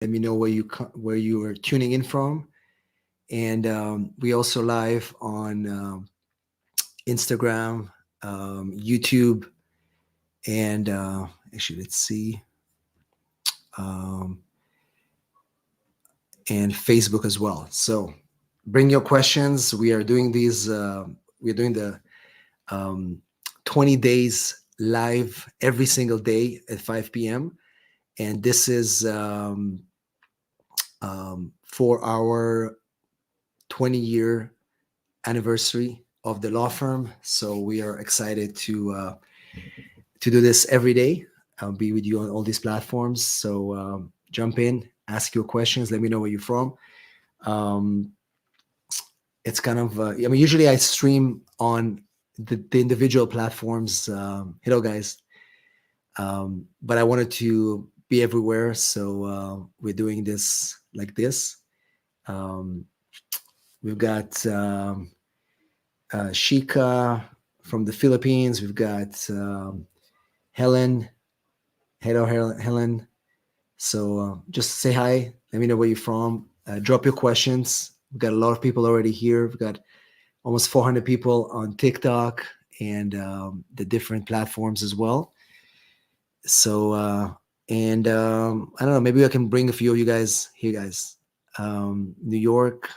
Let me know where you are tuning in from. And we also live on Instagram, YouTube, and actually, let's see, um, and Facebook as well. So bring your questions. We are doing these. We're doing the um, 20 days live every single day at 5 p.m. And this is for our 20-year anniversary of the law firm. So we are excited to do this every day. I'll be with you on all these platforms. So jump in, ask your questions. Let me know where you're from. Um, it's kind of I mean, usually I stream on the individual platforms. Hello, guys. But I wanted to be everywhere, so we're doing this like this. Um, we've got Shika from the Philippines. We've got Helen. Hello, Helen. So just say hi. Let me know where you're from. Drop your questions. We've got a lot of people already here. We've got almost 400 people on TikTok and the different platforms as well. So and I don't know, maybe I can bring a few of you guys here, guys. New York.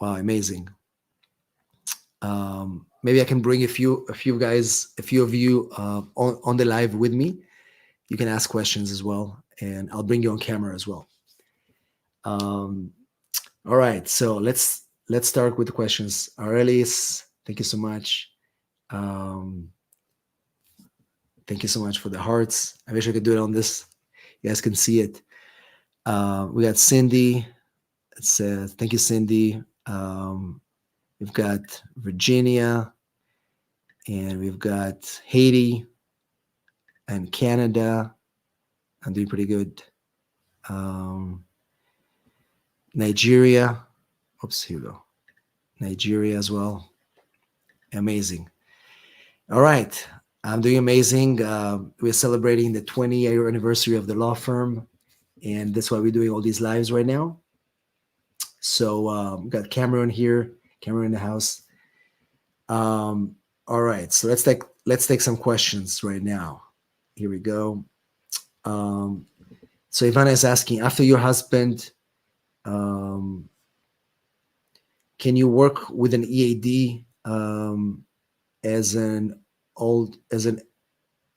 Wow, amazing. Maybe I can bring a few guys, a few of you on the live with me. You can ask questions as well, and I'll bring you on camera as well. All right, so let's start with the questions. Aurelius, thank you so much. Thank you so much for the hearts. I wish I could do it on this. You guys can see it. We got Cindy. It says, thank you, Cindy. We've got Virginia, and we've got Haiti and Canada. I'm doing pretty good. Nigeria. Oops, here we go. Nigeria as well. Amazing. All right. I'm doing amazing. We're celebrating the 20-year anniversary of the law firm, and that's why we're doing all these lives right now. So we got Cameron here, Cameron in the house. All right, so let's take some questions right now. Here we go. So Ivana is asking, after your husband, can you work with an EAD as an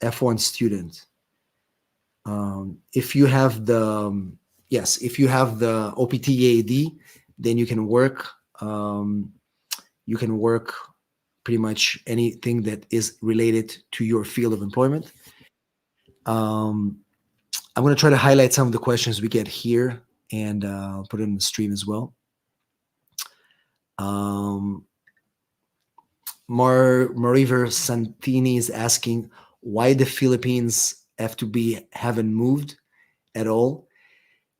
F1 student? If you have the yes, if you have the OPT EAD, then you can work. You can work pretty much anything that is related to your field of employment. I'm going to try to highlight some of the questions we get here and put it in the stream as well. Mariver Santini is asking why the Philippines haven't moved at all.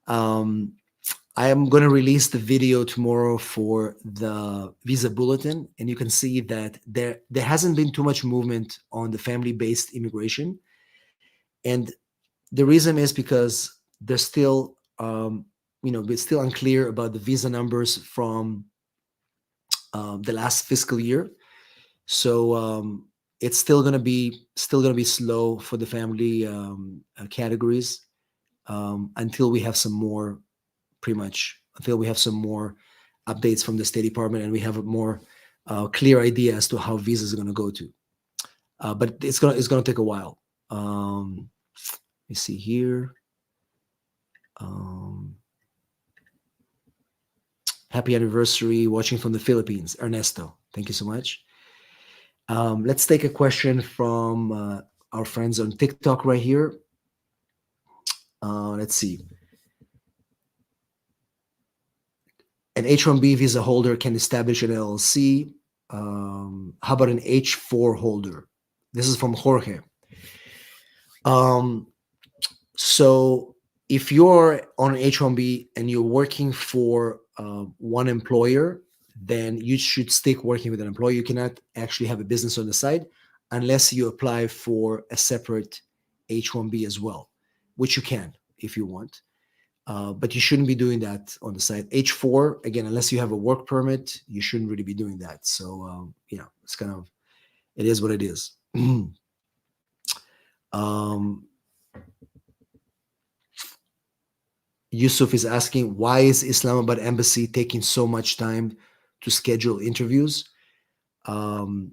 I am going to release the video tomorrow for the visa bulletin, and you can see that there hasn't been too much movement on the family-based immigration, and the reason is because there's still, it's still unclear about the visa numbers from the last fiscal year. So it's still gonna be slow for the family categories until we have some more, until we have some more updates from the State Department and we have a more clear idea as to how visas are gonna go to. But it's gonna take a while. Let me see here. Happy anniversary, watching from the Philippines, Ernesto. Thank you so much. Let's take a question from our friends on TikTok right here. Let's see. An H-1B visa holder can establish an LLC. How about an H-4 holder? This is from Jorge. So if you're on an H-1B and you're working for one employer, then you should stick working with an employer. You cannot actually have a business on the side unless you apply for a separate H-1B as well, which you can. if you want. But you shouldn't be doing that on the site. H4, again, unless you have a work permit, you shouldn't really be doing that. So, it's kind of, it is what it is. Yusuf is asking, why is Islamabad embassy taking so much time to schedule interviews? The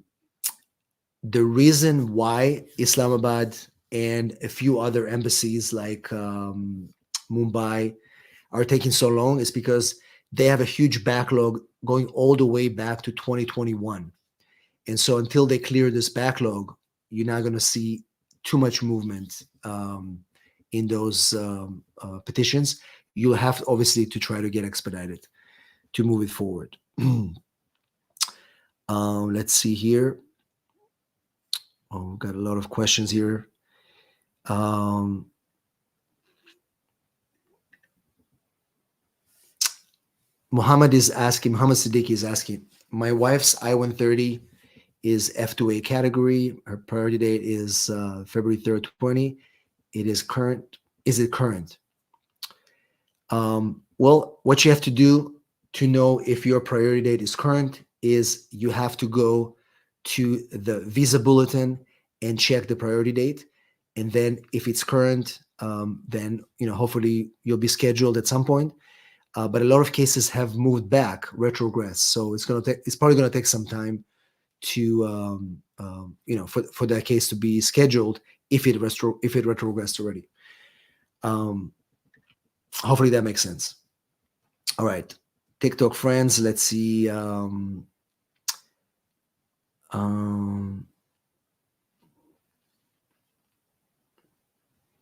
reason why Islamabad and a few other embassies like Mumbai are taking so long is because they have a huge backlog going all the way back to 2021. And so until they clear this backlog, you're not going to see too much movement in those petitions. You'll have obviously to try to get expedited to move it forward. Let's see here. Oh, we've got a lot of questions here. Muhammad Siddiqui is asking, my wife's I-130 is F2A category. Her priority date is February 3rd, 20. Is it current? Well, what you have to do to know if your priority date is current is you have to go to the visa bulletin and check the priority date. And then if it's current, then hopefully you'll be scheduled at some point. But a lot of cases have moved back, retrogress. So it's probably going to take some time to for that case to be scheduled if it retrogressed already. Hopefully that makes sense. All right, TikTok friends, let's see.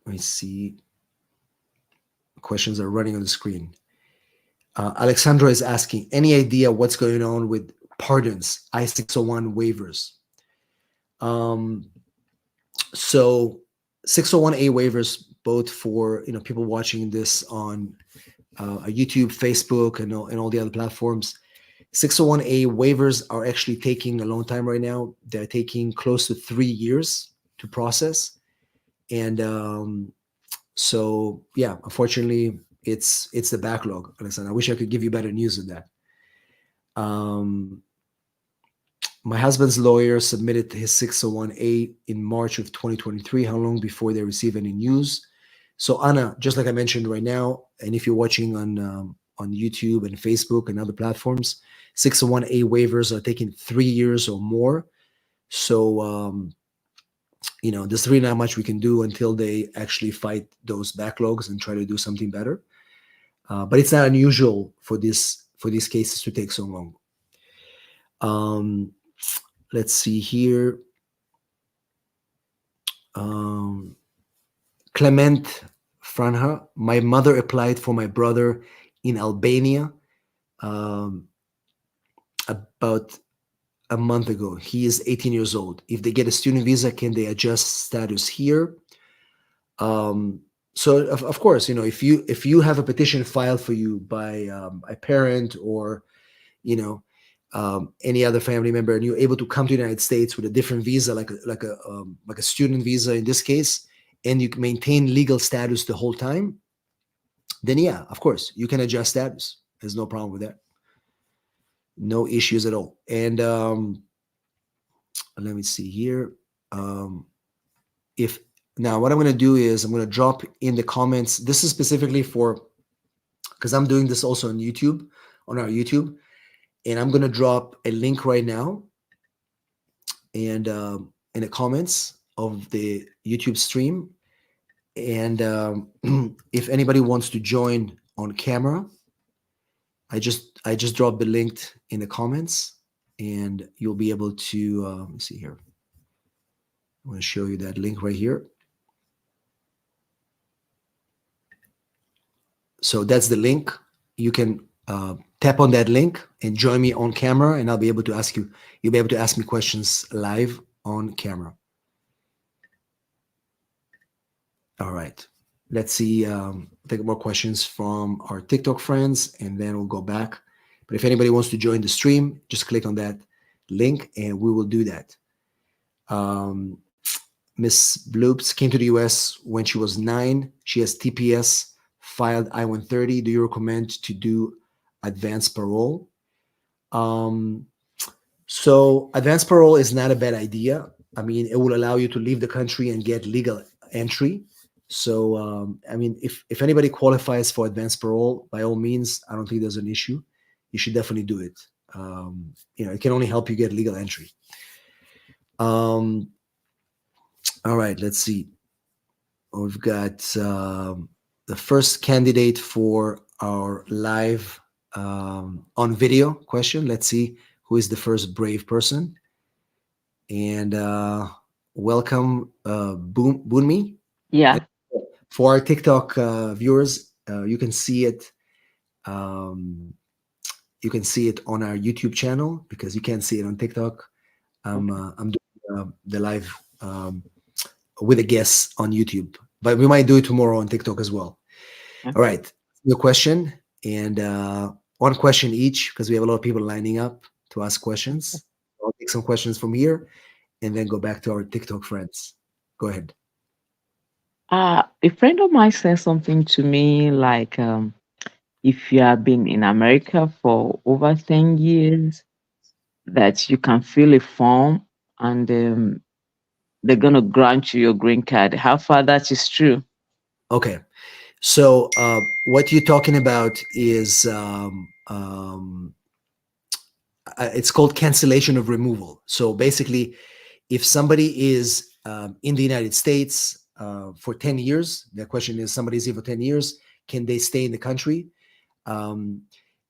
Let me see. Questions are running on the screen. Alexandra is asking, any idea what's going on with pardons, I-601 waivers? So 601A waivers, both for people watching this on YouTube, Facebook, and all the other platforms. 601A waivers are actually taking a long time right now. They're taking close to 3 years to process, and so yeah, unfortunately, it's the backlog. Alexander, I wish I could give you better news than that. My husband's lawyer submitted his 601A in March of 2023. How long before they receive any news? So Anna, just like I mentioned right now, and if you're watching on YouTube and Facebook and other platforms, 601A waivers are taking 3 years or more. So there's really not much we can do until they actually fight those backlogs and try to do something better. But it's not unusual for these cases to take so long. Let's see here. Clement Franha, my mother applied for my brother in Albania about a month ago. He is 18 years old. If they get a student visa, can they adjust status here? So of course, if you have a petition filed for you by a parent or any other family member, and you're able to come to the United States with a different visa, like a student visa in this case, and you can maintain legal status the whole time, then yeah, of course, you can adjust status. There's no problem with that. No issues at all. And let me see here. Now what I'm going to do is I'm going to drop in the comments. This is specifically because I'm doing this also on YouTube, on our YouTube. And I'm going to drop a link right now and in the comments of the YouTube stream. And if anybody wants to join on camera, I just dropped the link in the comments, and you'll be able to let me see here. I'm going to show you that link right here. So that's the link. You can tap on that link and join me on camera, and I'll be able to ask you. You'll be able to ask me questions live on camera. All right. Let's see. Take more questions from our TikTok friends, and then we'll go back. But if anybody wants to join the stream, just click on that link, and we will do that. Miss Bloops came to the US when she was 9. She has TPS, filed I-130. Do you recommend to do advanced parole? So advanced parole is not a bad idea. I mean, it will allow you to leave the country and get legal entry. So, I mean, if anybody qualifies for advanced parole, by all means, I don't think there's an issue. You should definitely do it. It can only help you get legal entry. All right, let's see. We've got the first candidate for our live on video question. Let's see who is the first brave person. And welcome, Bunmi. Yeah. For our TikTok viewers, you can see it. You can see it on our YouTube channel because you can't see it on TikTok. I'm doing the live with a guest on YouTube, but we might do it tomorrow on TikTok as well. All right, your question, and one question each because we have a lot of people lining up to ask questions. I'll take some questions from here and then go back to our TikTok friends. Go ahead. A friend of mine said something to me like, if you have been in America for over 10 years, that you can fill a form and they're going to grant you your green card. How far that is true? Okay. So what you're talking about is it's called cancellation of removal. So basically, if somebody is in the United States for 10 years, the question is somebody's here for 10 years, can they stay in the country?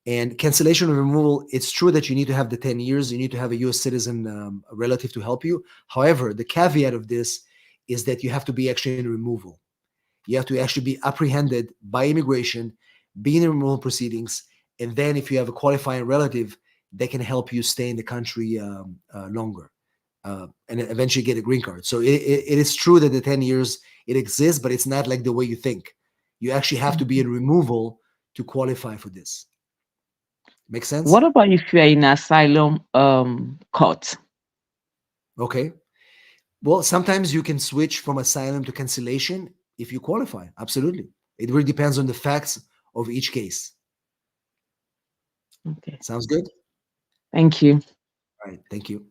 And cancellation of removal, it's true that you need to have the 10 years, you need to have a US citizen relative to help you. However, the caveat of this is that you have to be actually in removal. You have to actually be apprehended by immigration, be in removal proceedings, and then if you have a qualifying relative, they can help you stay in the country longer and eventually get a green card. So it is true that the 10 years, it exists, but it's not like the way you think. You actually have to be in removal to qualify for this. Make sense? What about if you're in asylum court? Okay. Well, sometimes you can switch from asylum to cancellation if you qualify. Absolutely. It really depends on the facts of each case. Okay. Sounds good? Thank you. All right. Thank you.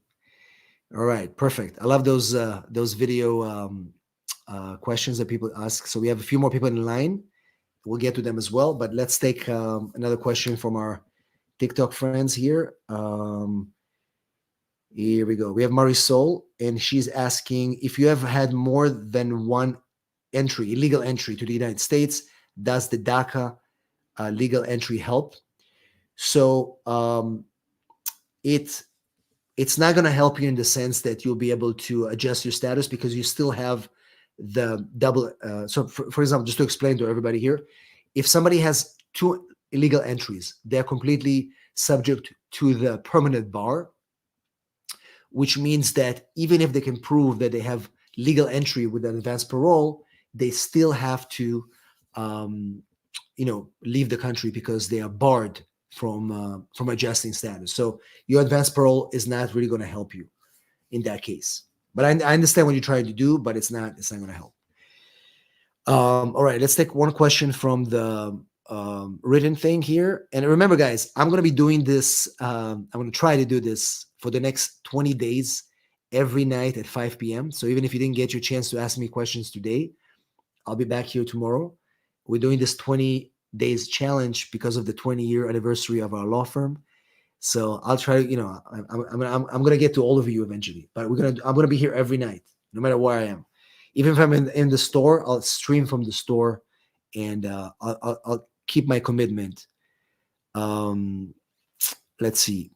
All right. Perfect. I love those video questions that people ask. So we have a few more people in line. We'll get to them as well. But let's take another question from our TikTok friends here. Here we go. We have Marisol, and she's asking if you have had more than one entry, illegal entry to the United States, does the DACA legal entry help? So it's not going to help you in the sense that you'll be able to adjust your status because you still have the double. So for example, just to explain to everybody here, if somebody has two illegal entries, they're completely subject to the permanent bar, which means that even if they can prove that they have legal entry with an advanced parole, they still have to, leave the country because they are barred from adjusting status. So your advanced parole is not really going to help you in that case. But I understand what you're trying to do, but it's not going to help. All right, let's take one question from the written thing here. And remember, guys, I'm going to be doing this. I'm going to try to do this for the next 20 days, every night at 5 p.m. So even if you didn't get your chance to ask me questions today, I'll be back here tomorrow. We're doing this 20 days challenge because of the 20-year anniversary of our law firm. So I'll try. I'm going to get to all of you eventually. But I'm going to be here every night, no matter where I am. Even if I'm in the store, I'll stream from the store, and I'll keep my commitment. Let's see.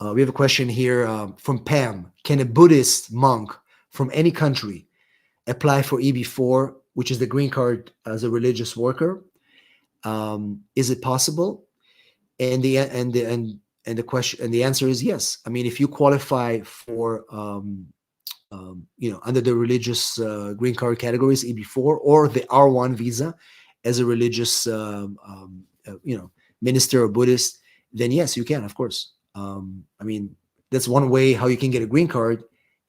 We have a question here from Pam. Can a Buddhist monk from any country apply for EB-4, which is the green card as a religious worker? Is it possible? And the answer is yes. I mean, if you qualify for under the religious green card categories, EB-4 or the R1 visa as a religious minister or Buddhist, then yes, you can, of course. I mean, that's one way how you can get a green card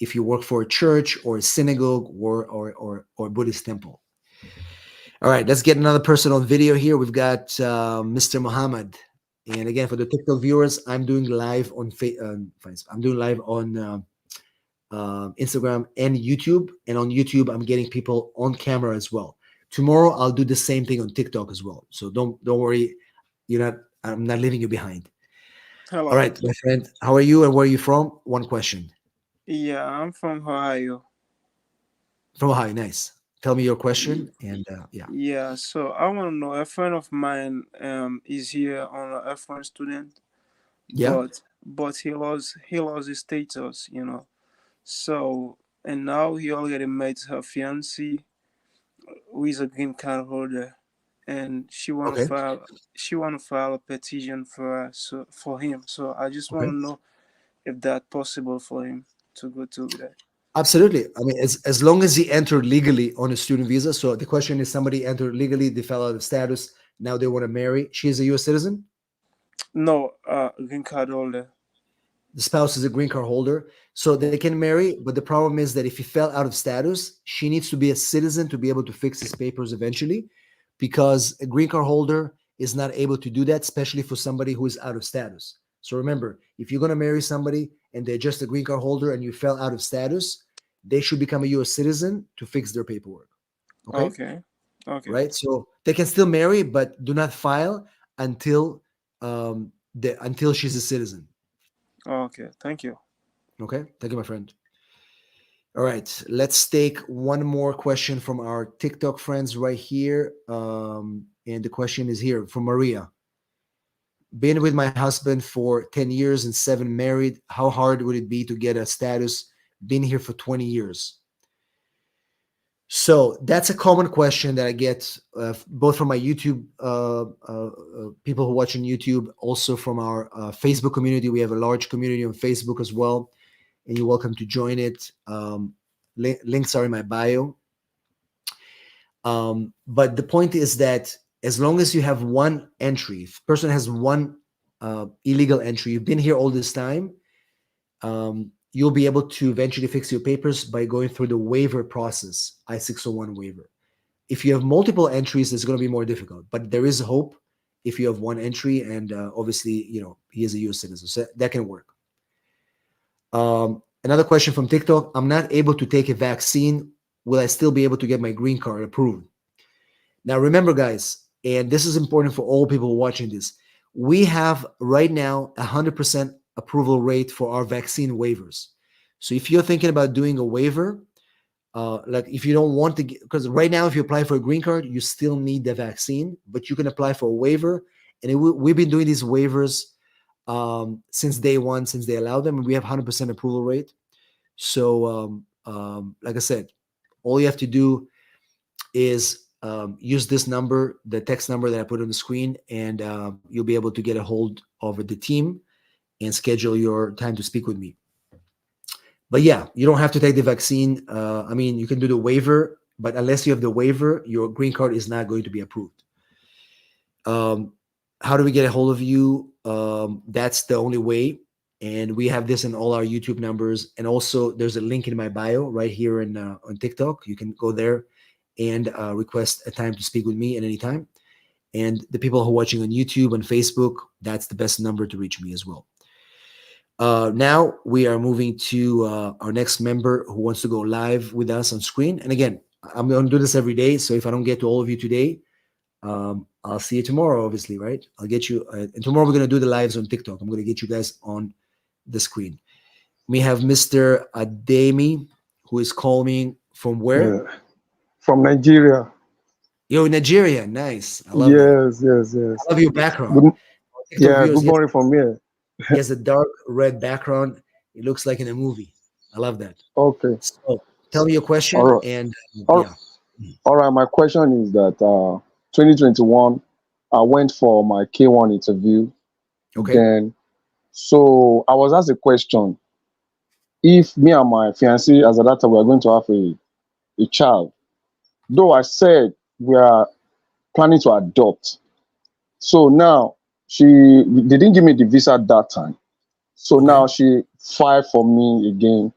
if you work for a church or a synagogue or Buddhist temple. All right, let's get another person on video here. We've got Mr. Muhammad. And again, for the TikTok viewers, I'm doing live on I'm doing live on Instagram and YouTube. And on YouTube, I'm getting people on camera as well. Tomorrow, I'll do the same thing on TikTok as well. So don't worry, I'm not leaving you behind. Hello. All right, my friend, how are you and where are you from? One question. Yeah, I'm from Ohio. From Ohio, nice. Tell me your question and yeah. Yeah, so I want to know, a friend of mine is here on a F1 student, Yeah. but he lost his status, you know. So and now he already met her fiancé, who is a green card holder, and Okay. she wanna file a petition for him. So I just want Okay. to know if that's possible for him to go to that. Absolutely. I mean, as long as he entered legally on a student visa. So the question is, somebody entered legally, they fell out of status, now they want to marry. She is a U.S. citizen. No, green card holder. The spouse is a green card holder, so they can marry. But the problem is that if he fell out of status, she needs to be a citizen to be able to fix his papers eventually, because a green card holder is not able to do that, especially for somebody who is out of status. So remember, if you're going to marry somebody and they're just a green card holder and you fell out of status, they should become a U.S. citizen to fix their paperwork. Okay. Okay. Right. So they can still marry, but do not file until until she's a citizen. Okay. Thank you. Okay. Thank you, my friend. All right. Let's take one more question from our TikTok friends right here. And the question is here from Maria. Been with my husband for 10 years and 7 married. How hard would it be to get a status? Been here for 20 years. So that's a common question that I get both from my YouTube people who watch on YouTube, also from our Facebook community. We have a large community on Facebook as well, and you're welcome to join it. Links are in my bio. But the point is that as long as you have one entry, if a person has one illegal entry, you've been here all this time, you'll be able to eventually fix your papers by going through the waiver process, I-601 waiver. If you have multiple entries, it's going to be more difficult, but there is hope if you have one entry, and obviously, he is a U.S. citizen, so that can work. Another question from TikTok: I'm not able to take a vaccine. Will I still be able to get my green card approved? Now, remember, guys, and this is important for all people watching this, we have right now 100% approval rate for our vaccine waivers. So if you're thinking about doing a waiver, like if you don't want to, because right now, if you apply for a green card, you still need the vaccine, but you can apply for a waiver. And we've been doing these waivers since day one, since they allow them, and we have 100% approval rate. So, like I said, all you have to do is use this number, the text number that I put on the screen, and you'll be able to get a hold of the team and schedule your time to speak with me. But yeah, you don't have to take the vaccine. I mean, you can do the waiver, but unless you have the waiver, your green card is not going to be approved. How do we get a hold of you? That's the only way. And we have this in all our YouTube numbers. And also there's a link in my bio right here on TikTok. You can go there and request a time to speak with me at any time. And the people who are watching on YouTube and Facebook, that's the best number to reach me as well. Now we are moving to our next member who wants to go live with us on screen. And again, I'm going to do this every day. So if I don't get to all of you today, I'll see you tomorrow, obviously, right? I'll get you. And tomorrow we're going to do the lives on TikTok. I'm going to get you guys on the screen. We have Mr. Ademi, who is calling from where? Yeah. From Nigeria. Yo, Nigeria. Nice. I love that. Yes. I love your background. Good, TikTok viewers, good morning from here. he has a dark red background. It looks like in a movie. I love that. Okay. So tell me your question. All right. And All, yeah. all right. My question is that 2021, I went for my K1 interview. Okay. Then, so I was asked a question. If me and my fiancée, as a data, we are going to have a child, though I said we are planning to adopt. So now they didn't give me the visa at that time. So Okay. now she filed for me again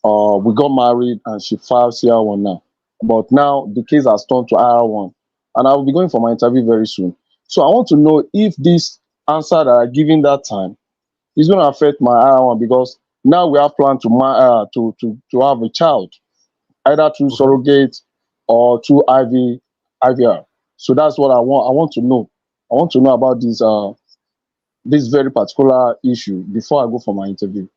we got married and she filed CR1 now. But now the case has turned to IR1. And I will be going for my interview very soon. So I want to know if this answer that I given that time is going to affect my IR1, because now we have planned to have a child, either through Okay. surrogate or through IVR. So that's what I want. I want to know. I want to know about this very particular issue before I go for my interview.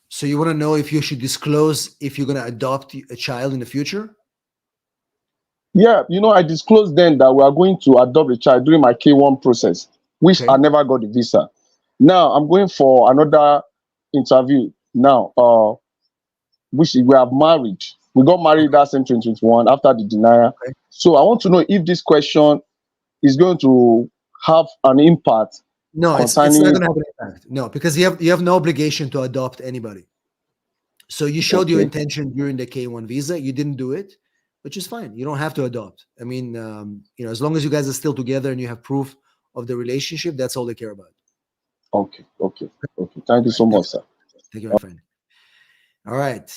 So you want to know if you should disclose if you're going to adopt a child in the future? Yeah, I disclosed then that we are going to adopt a child during my K1 process, which Okay. I never got the visa. Now I'm going for another interview now, which we have married. We got married that same 2021 after the denial. Okay. So I want to know if this question is going to have an impact No, it's not concerning. going to have an impact. No, because you have no obligation to adopt anybody. So you showed your Okay. intention during the K1 visa. You didn't do it, which is fine. You don't have to adopt. I mean, as long as you guys are still together and you have proof of the relationship, that's all they care about. Okay. Thank you so much, sir. Thank you, my friend. All right.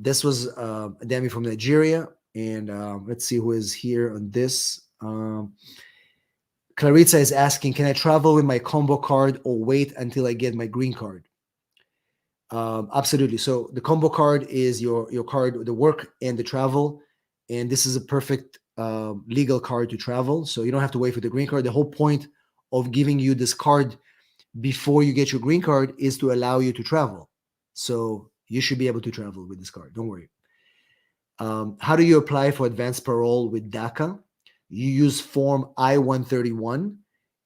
This was Dami from Nigeria. And let's see who is here on this. Clarissa is asking, can I travel with my combo card or wait until I get my green card? Absolutely. So the combo card is your card, the work and the travel. And this is a perfect legal card to travel. So you don't have to wait for the green card. The whole point of giving you this card before you get your green card is to allow you to travel. So you should be able to travel with this card. Don't worry. How do you apply for advanced parole with DACA? You use form I-131,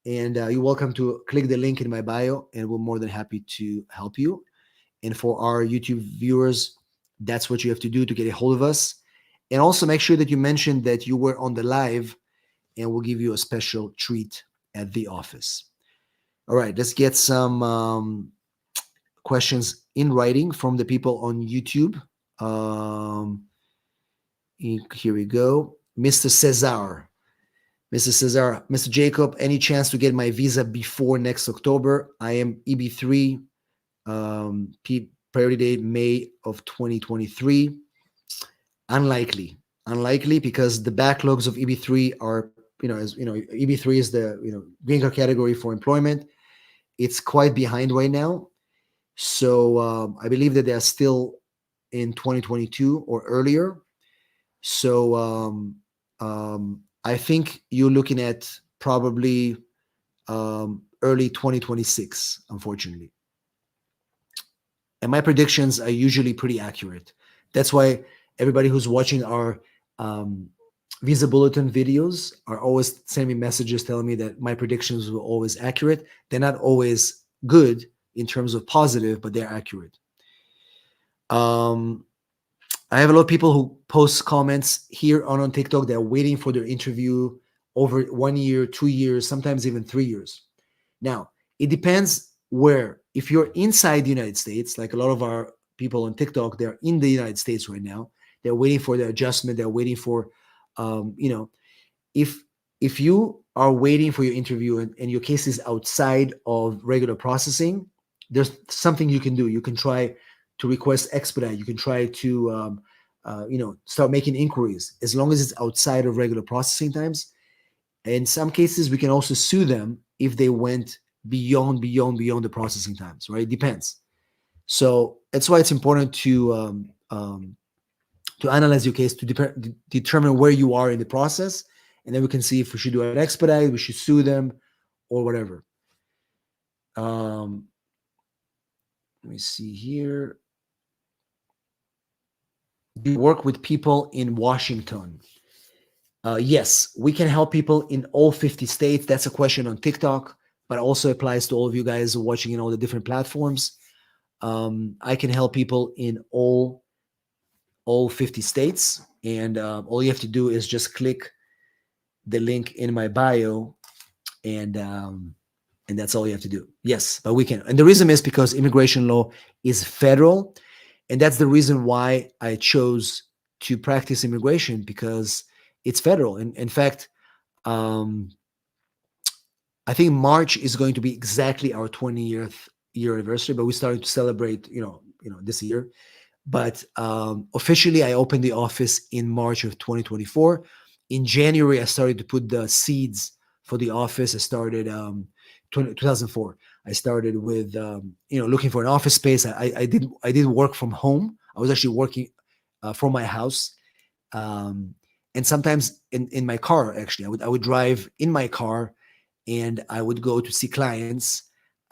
and you're welcome to click the link in my bio, and we're more than happy to help you. And for our YouTube viewers, that's what you have to do to get a hold of us. And also make sure that you mention that you were on the live, and we'll give you a special treat at the office. All right, let's get some questions in writing from the people on YouTube. Here we go. Mr. Cesar. Mr. Jacob, any chance to get my visa before next October? I am EB3, priority date May of 2023. Unlikely because the backlogs of EB3 are, EB3 is the, green card category for employment. It's quite behind right now. So I believe that they are still in 2022 or earlier. So I think you're looking at probably early 2026, unfortunately. And my predictions are usually pretty accurate. That's why everybody who's watching our Visa Bulletin videos are always sending me messages telling me that my predictions were always accurate. They're not always good in terms of positive, but they're accurate. I have a lot of people who post comments here on TikTok that are waiting for their interview over 1 year, 2 years, sometimes even 3 years. Now, it depends where. If you're inside the United States, like a lot of our people on TikTok, they're in the United States right now. They're waiting for the adjustment. They're waiting for, if you are waiting for your interview and your case is outside of regular processing, there's something you can do. You can try to request expedite. You can try to, start making inquiries as long as it's outside of regular processing times. In some cases, we can also sue them if they went beyond the processing times, right? It depends. So that's why it's important to analyze your case to determine where you are in the process. And then we can see if we should do an expedite, we should sue them or whatever. Let me see here. Do you work with people in Washington? Yes, we can help people in all 50 states. That's a question on TikTok, but also applies to all of you guys watching in all the different platforms. I can help people in all 50 states. And all you have to do is just click the link in my bio, and that's all you have to do. Yes, but we can. And the reason is because immigration law is federal. And that's the reason why I chose to practice immigration, because it's federal. And in fact, I think March is going to be exactly our 20th year anniversary, but we started to celebrate, this year. But officially, I opened the office in March of 2024. In January, I started to put the seeds for the office. I started 2004. I started with looking for an office space. I did work from home. I was actually working from my house, and sometimes in my car. Actually, I would drive in my car, and I would go to see clients.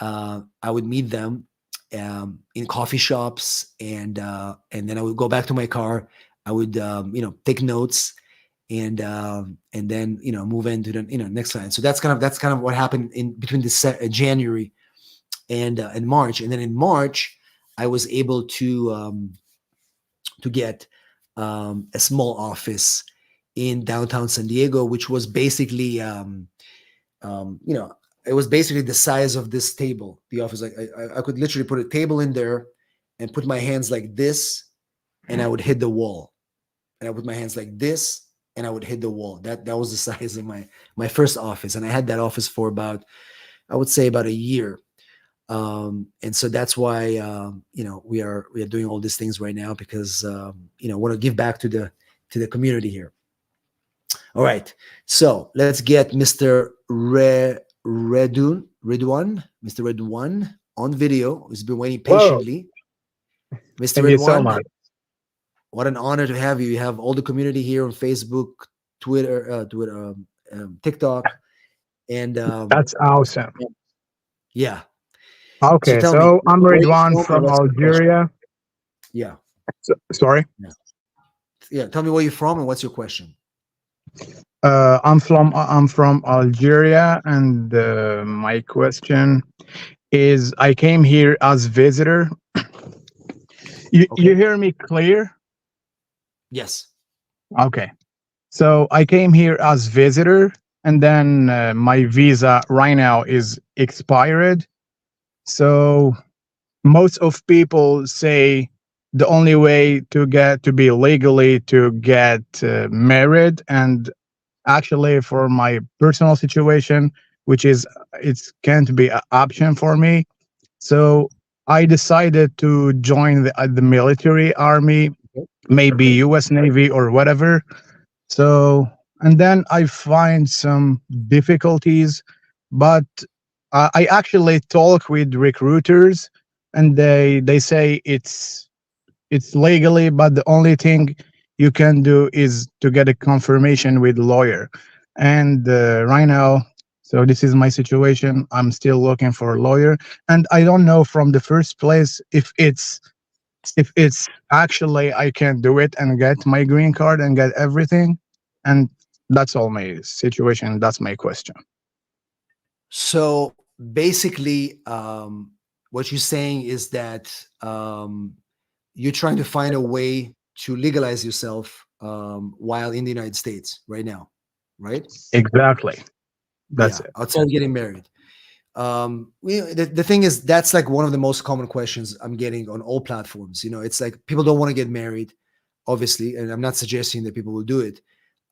I would meet them in coffee shops, and then I would go back to my car. I would take notes, and then move into the next client. So that's kind of what happened in between this January and March. And then in March, I was able to get a small office in downtown San Diego, which was basically it was basically the size of this table. The office, like I could literally put a table in there and put my hands like this, and I would hit the wall. And I put my hands like this, and I would hit the wall. That was the size of my first office, and I had that office for about a year. And so that's why we are doing all these things right now, because want to give back to the community here. All right, so let's get Mr. Redwan, Mr. Redwan on video, who's been waiting patiently. Whoa. Mr. Thank you so Redwan, much. what an honor to have you. You have all the community here on Facebook, Twitter, TikTok, and That's awesome. yeah. Okay, tell me, so I'm where are you Ridwan from and from what's your question? Algeria. Yeah, Sorry. Tell me where you're from and what's your question. I'm from Algeria, and my question is: I came here as visitor. You Okay. hear me clear? Yes. Okay. So I came here as visitor, and then my visa right now is expired. So most of people say the only way to be legally to get married, and actually for my personal situation, which is it's can't be an option for me. So I decided to join the military army, maybe Okay. US Navy or whatever. So, and then I find some difficulties, but I actually talk with recruiters, and they say it's legally, but the only thing you can do is to get a confirmation with lawyer. And right now, so this is my situation. I'm still looking for a lawyer, and I don't know from the first place if it's actually I can do it and get my green card and get everything. And that's all my situation. That's my question. So basically, what you're saying is that you're trying to find a way to legalize yourself while in the United States right now, right? Exactly. That's Yeah, it. outside of getting married. The thing is, that's like one of the most common questions I'm getting on all platforms. It's like people don't want to get married, obviously, and I'm not suggesting that people will do it.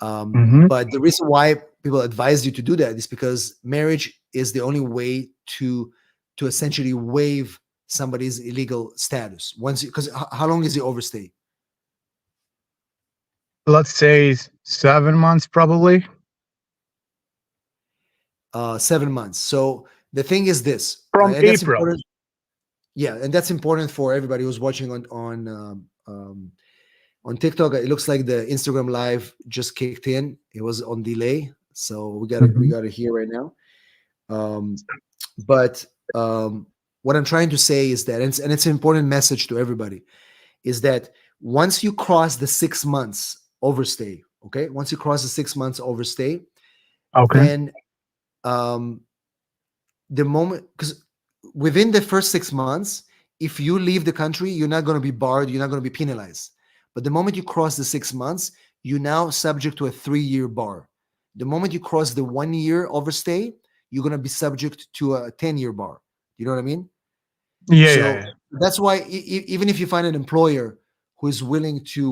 Mhm. But the reason why people advise you to do that is because marriage is the only way to essentially waive somebody's illegal status. Because how long is the overstay? Let's say 7 months, probably. 7 months. So the thing is this, From and that's April. important. Yeah, and that's important for everybody who's watching on TikTok. It looks like the Instagram live just kicked in. It was on delay, so we got it here right now. But what I'm trying to say is that, and it's an important message to everybody, is that once you cross the 6 months overstay, okay, once you cross the 6 months overstay, Okay. then the moment, because within the first 6 months, if you leave the country, you're not going to be barred, you're not going to be penalized. But the moment you cross the 6 months, you're now subject to a 3-year bar. The moment you cross the 1 year overstay, you're going to be subject to a 10-year bar. You know what I mean? Yeah, So yeah. that's why even if you find an employer who is willing to,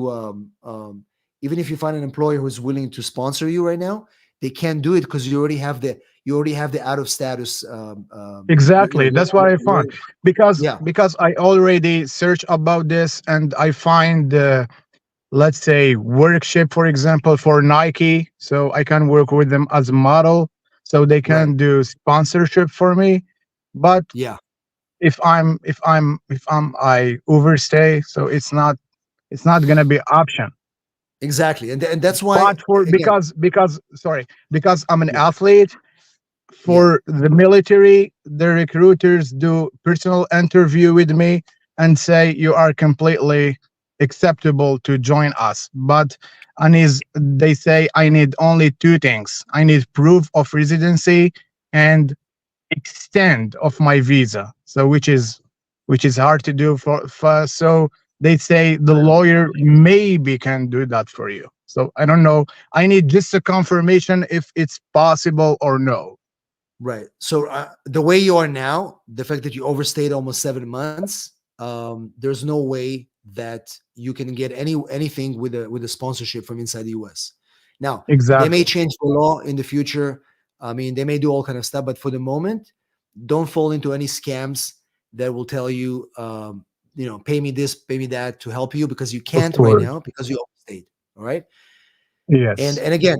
even if you find an employer who is willing to sponsor you right now, they can't do it because you already have the out of status. Exactly. That's what I found Yeah, because I already searched about this and I find let's say workshop, for example, for Nike, so I can work with them as a model, so they right. can do sponsorship for me. But Yeah, if I overstay, so it's not gonna be option. exactly. And that's why But for again, because sorry, because I'm an yeah, athlete, yeah, for the military, the recruiters do personal interview with me and say you are completely acceptable to join us. But and is they say I need only two things. I need proof of residency and extend of my visa. So which is hard to do for so they say the lawyer maybe can do that for you. So I don't know. I need just a confirmation if it's possible or no. right. So the way you are now, the fact that you overstayed almost 7 months, there's no way that you can get anything with a sponsorship from inside the US. Now, they may Exactly. change the law in the future. I mean, they may do all kind of stuff, but for the moment, don't fall into any scams that will tell you, pay me this, pay me that to help you because you Of can't right course. now because you overstayed. All right. And Yes. and again,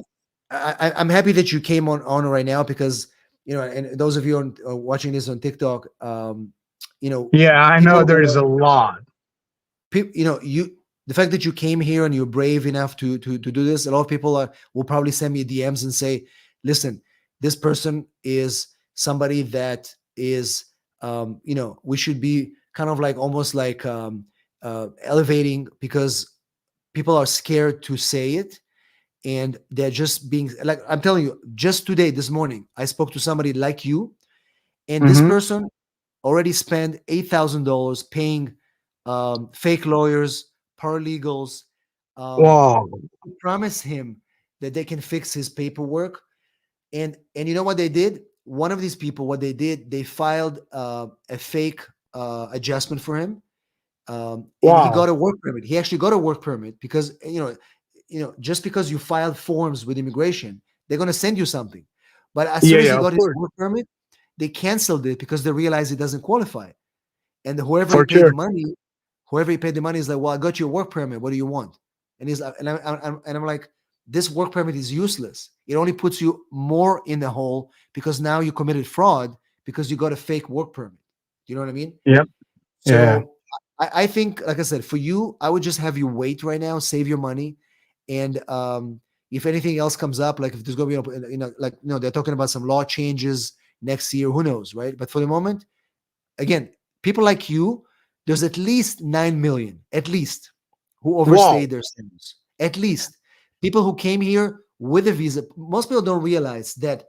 I'm happy that you came on right now because and those of you watching this on TikTok, Yeah, I know people there is who a lot. you the fact that you came here and you're brave enough to do this. A lot of people will probably send me DMs and say, "Listen, this person is somebody that is, we should be kind of like almost like elevating because people are scared to say it." And they're just being like, I'm telling you, just today, this morning, I spoke to somebody like you, and this Hmm. person already spent $8,000 paying fake lawyers, paralegals, Wow. who promise him that they can fix his paperwork. And you know what they did? One of these people, what they did, they filed a fake adjustment for him, and he got Wow. a work permit. He actually got a work permit because just because you filed forms with immigration, they're going to send you something. But as Yeah, soon as he yeah, of got his course. work permit, they canceled it because they realized he doesn't qualify. And whoever he For paid the sure. money, whoever he paid the money is like, "Well, I got you a work permit. What do you want?" And he's like, and I'm like, "This work permit is useless. It only puts you more in the hole because now you committed fraud because you got a fake work permit." You know what I mean? Yep. Yeah. So I think, like I said, for you, I would just have you wait right now, save your money, and if anything else comes up, like if there's going to be, they're talking about some law changes next year, who knows, right? But for the moment, again, people like you, there's at least 9 million, at least, who Wow. overstayed their sentence. At least people who came here with a visa. Most people don't realize that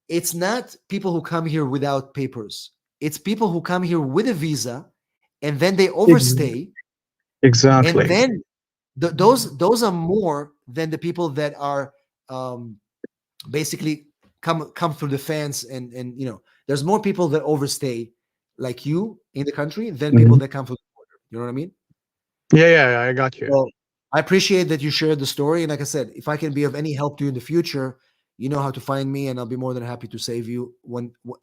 it's not people who come here without papers. It's people who come here with a visa and then they Ex- overstay, and exactly. then those are more than the people that are um, basically come through the fence, and there's more people that overstay like you in the country than people Mhm. that come through the border. You know what I mean? Yeah, yeah, yeah, I got you. So I appreciate that you shared the story, and like I said, if I can be of any help to you in the future, you know how to find me, and I'll be more than happy to save you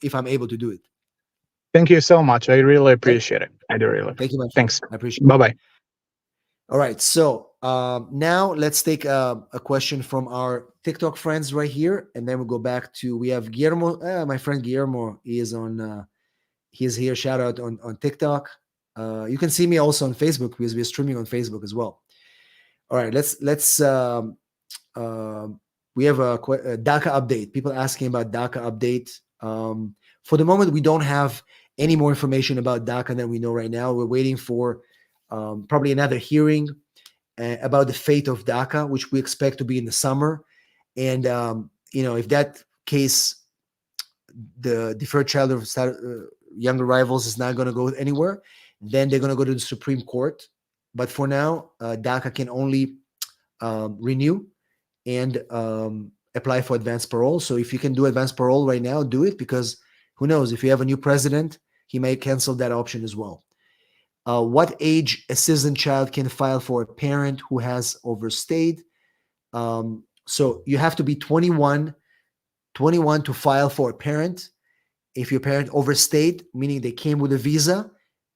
if I'm able to do it. Thank you so much. I really Okay? appreciate it. I do really. Thank you, my friend. Thanks. I appreciate it. Bye bye. All right. So now let's take a question from our TikTok friends right here, and then we'll go back to we have Guillermo. My friend Guillermo is on. He's here. Shout out on TikTok. You can see me also on Facebook because we're streaming on Facebook as well. All right. Let's. We have a DACA update. People asking about DACA update. For the moment, we don't have any more information about DACA than we know right now. We're waiting for probably another hearing about the fate of DACA, which we expect to be in the summer. And if that case, the deferred child of young arrivals is not going to go anywhere, then they're going to go to the Supreme Court. But for now, DACA can only renew and apply for advanced parole. So if you can do advanced parole right now, do it, because who knows, if you have a new president, he may cancel that option as well. What age a citizen child can file for a parent who has overstayed? So you have to be 21 to file for a parent. If your parent overstayed, meaning they came with a visa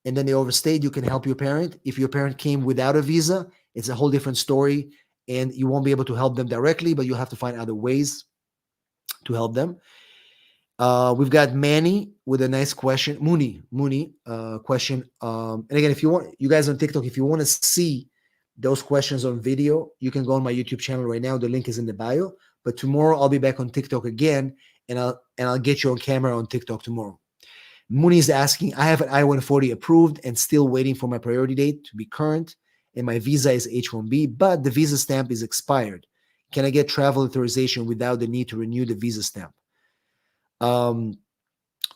and then they overstayed, you can help your parent. If your parent came without a visa, it's a whole different story and you won't be able to help them directly, but you have to find other ways to help them. We've got Manny with a nice question. Mooney question. And again, if you want, you guys on TikTok, if you want to see those questions on video, you can go on my YouTube channel right now. The link is in the bio. But tomorrow I'll be back on TikTok again, and I'll get you on camera on TikTok tomorrow. Mooney is asking, I have an I-140 approved and still waiting for my priority date to be current, and my visa is H-1B, but the visa stamp is expired. Can I get travel authorization without the need to renew the visa stamp?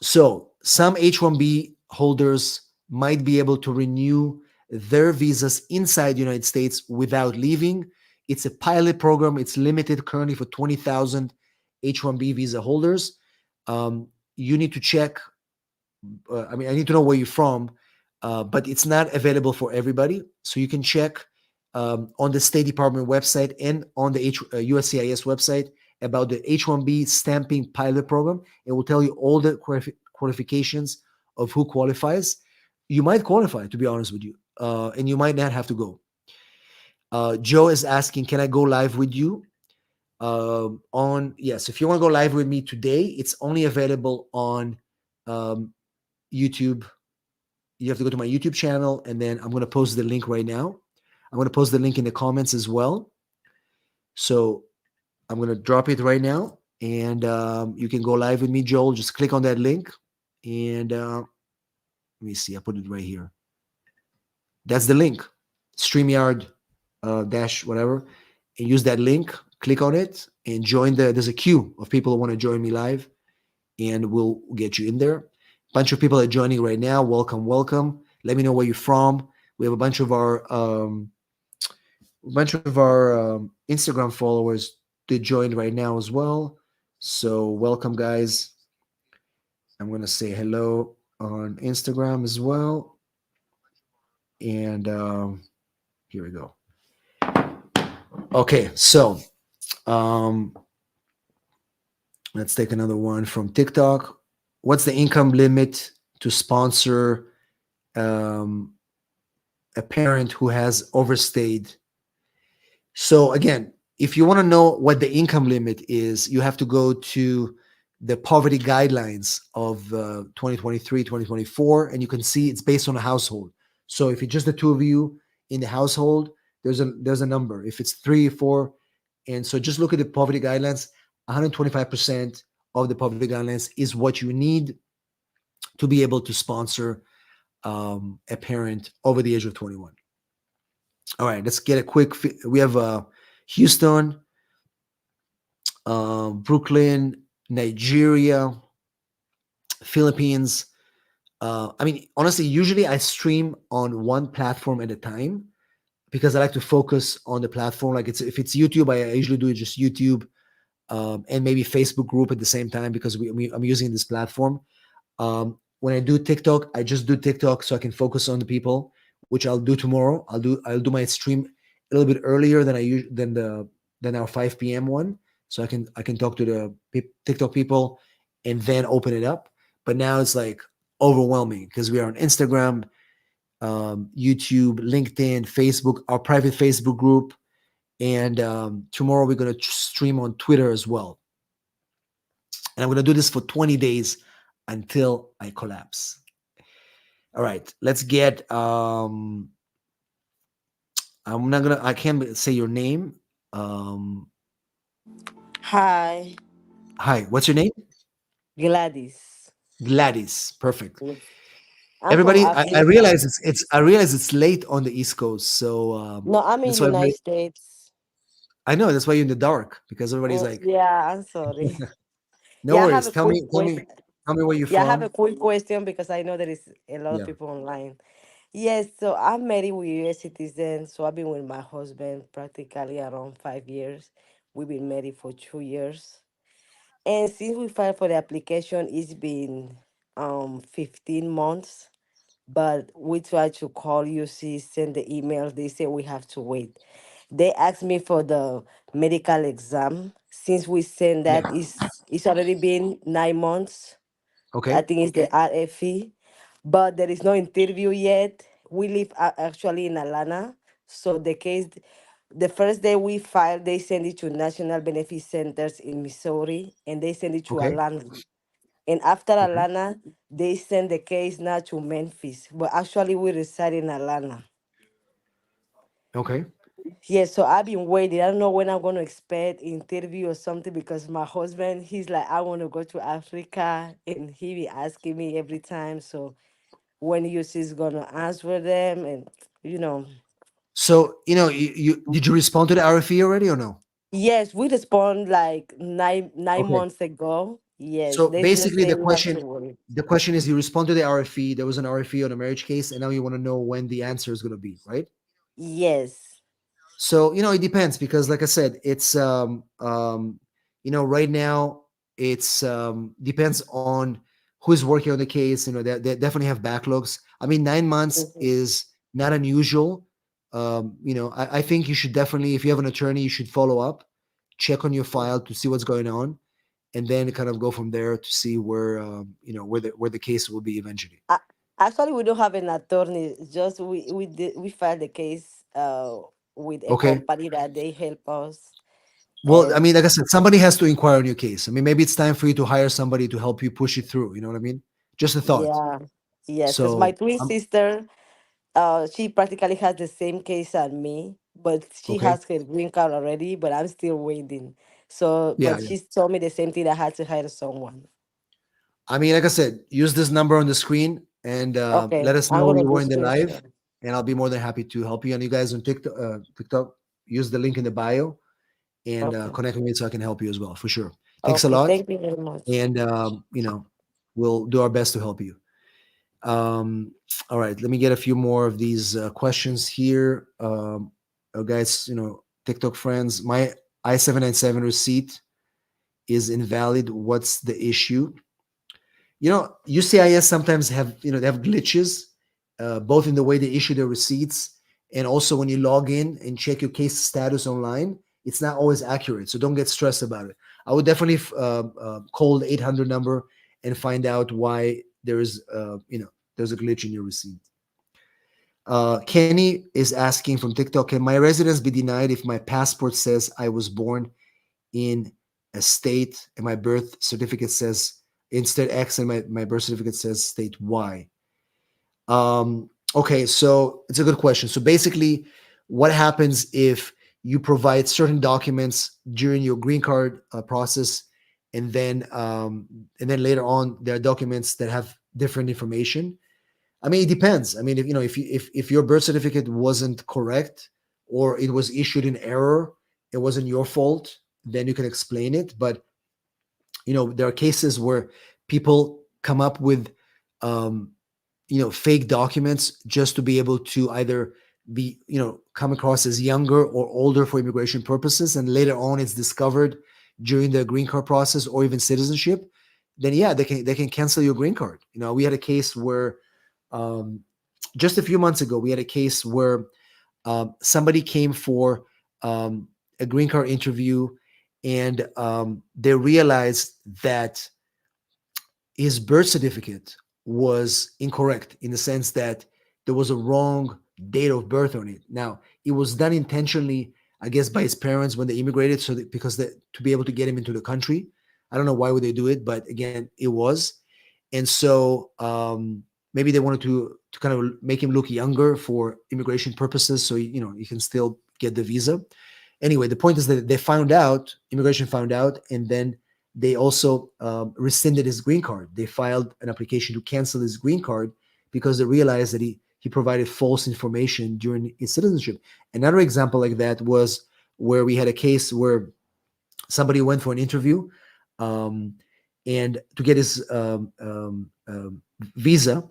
So some H-1B holders might be able to renew their visas inside the United States without leaving. It's a pilot program. It's limited currently for 20,000 H-1B visa holders. You need to check. I mean, I need to know where you're from, but it's not available for everybody. So you can check on the State Department website and on the USCIS website about the H-1B stamping pilot program. It will tell you all the qualifications of who qualifies. You might qualify, to be honest with you, and you might not have to go. Joe is asking, can I go live with you? Yes, if you want to go live with me today, it's only available on YouTube. You have to go to my YouTube channel, and then I'm going to post the link right now. I'm going to post the link in the comments as well. So I'm going to drop it right now, and you can go live with me, Joel. Just click on that link, and let me see. I put it right here. That's the link, StreamYard dash whatever, and use that link. Click on it and join there's a queue of people who want to join me live, and we'll get you in there. Bunch of people are joining right now. Welcome, welcome. Let me know where you're from. We have a bunch of our Instagram followers that joined right now as well. So welcome, guys. I'm gonna say hello on Instagram as well. And here we go. Okay, so let's take another one from TikTok. What's the income limit to sponsor a parent who has overstayed? So again, if you want to know what the income limit is, you have to go to the poverty guidelines of 2023, 2024, and you can see it's based on a household. So if it's just the two of you in the household, there's a number. If it's 3, 4, and so just look at the poverty guidelines. 125% of the poverty guidelines is what you need to be able to sponsor a parent over the age of 21. All right, let's get a quick. We have Houston, Brooklyn, Nigeria, Philippines. I mean, honestly, usually I stream on one platform at a time because I like to focus on the platform. Like if it's YouTube, I usually do just YouTube and maybe Facebook group at the same time because I'm using this platform. When I do TikTok, I just do TikTok so I can focus on the people, which I'll do tomorrow. I'll do my stream a little bit earlier than our 5 p.m. one, so I can talk to the TikTok people and then open it up. But now it's like overwhelming because we are on Instagram, YouTube, LinkedIn, Facebook, our private Facebook group, and tomorrow we're gonna stream on Twitter as well. And I'm gonna do this for 20 days until I collapse. All right, let's get I can't say your name. Hi, Hi, what's your name? Gladys. Gladys. Perfect. Yes. I'm from Everybody, I Africa. realize I realize it's late on the East Coast, so No, I'm in that's why United States. I know that's why you're in the dark because everybody's like, Yeah, I'm sorry. no Yeah, I have worries. a quick question. Tell me where you're Yeah, I have a from. quick question because I know there is a lot of Yeah. people online. Yes, so I'm married with U.S. citizen. So I've been with my husband practically around 5 years. We've been married for 2 years. And since we filed for the application, it's been 15 months. But we try to call UC, send the emails. They say we have to wait. they asked me for the medical exam. Since we sent Yeah. that, it's already been 9 months. I Okay. think it's the RFE, but there is no interview yet. We live actually in Atlanta, so the case, the first day we filed, they send it to National Benefit Centers in Missouri, and they send it to Okay. Atlanta. And after Okay. Atlanta, they send the case now to Memphis, but actually we reside in Atlanta. Okay. Yeah, so I've been waiting. I don't know when I'm going to expect interview or something because my husband, he's like, I want to go to Africa, and he be asking me every time. So when is gonna answer them, and you know, So, you did you respond to the RFE already or no? yes, we respond like nine Okay. months ago. Yes, So they just basically say not to worry. the question is you respond to the RFE, there was an RFE on a marriage case, and now you want to know when the answer is going to be, right? Yes. So, it depends because like I said, it's right now it's depends on who's working on the case. They definitely have backlogs. I mean, 9 months Mhm. is not unusual. I think you should definitely, if you have an attorney, you should follow up, check on your file to see what's going on, and then kind of go from there to see where where the case will be eventually. A- Actually, we don't have an attorney. Just we filed the case with a Okay. company that they help us. Well, I And mean, like I said, somebody has to inquire on your case. I mean, maybe it's time for you to hire somebody to help you push it through. You know what I mean? Just a thought. yeah, yes, because my So, twin sister, she practically has the same case as me, but she okay. has her green card already. But I'm still waiting. So, Yeah, but yeah. she told me the same thing. I had to hire someone. I mean, like I said, use this number on the screen and Okay, let us I'm know gonna you do were in the live, screenshot. and I'll be more than happy to help you. And you guys on TikTok, use the link in the bio and Okay, connect with me so I can help you as well, for sure. Thanks a okay. lot, Thank you very much. and we'll do our best to help you. All right, let me get a few more of these questions here. Guys, TikTok friends, my I-797 receipt is invalid. What's the issue? UCIS sometimes have, they have glitches, both in the way they issue their receipts and also when you log in and check your case status online, it's not always accurate. So don't get stressed about it. I would definitely call the 800 number and find out why there's a glitch in your receipt. Kenny is asking from TikTok, can my residence be denied if my passport says I was born in a state and my birth certificate says instead X and my birth certificate says state Y? Okay, so it's a good question. So basically, what happens if you provide certain documents during your green card process, and then later on there are documents that have different information? I mean, it depends. I mean, if your birth certificate wasn't correct or it was issued in error, it wasn't your fault, then you can explain it. But there are cases where people come up with um, fake documents just to be able to either be come across as younger or older for immigration purposes, and later on it's discovered during the green card process or even citizenship. Then yeah, they can cancel your green card. We had a case where um, just a few months ago we had a case where somebody came for a green card interview, and they realized that his birth certificate was incorrect in the sense that there was a wrong date of birth on it. Now, it was done intentionally, I guess, by his parents when they immigrated, so that to be able to get him into the country. I don't know why would they do it, but again, it was. And so maybe they wanted to kind of make him look younger for immigration purposes, so you can still get the visa. Anyway, the point is that immigration found out, and then they also rescinded his green card. They filed an application to cancel his green card because they realized that he provided false information during his citizenship. Another example like that was where we had a case where somebody went for an interview, um, and to get his visa,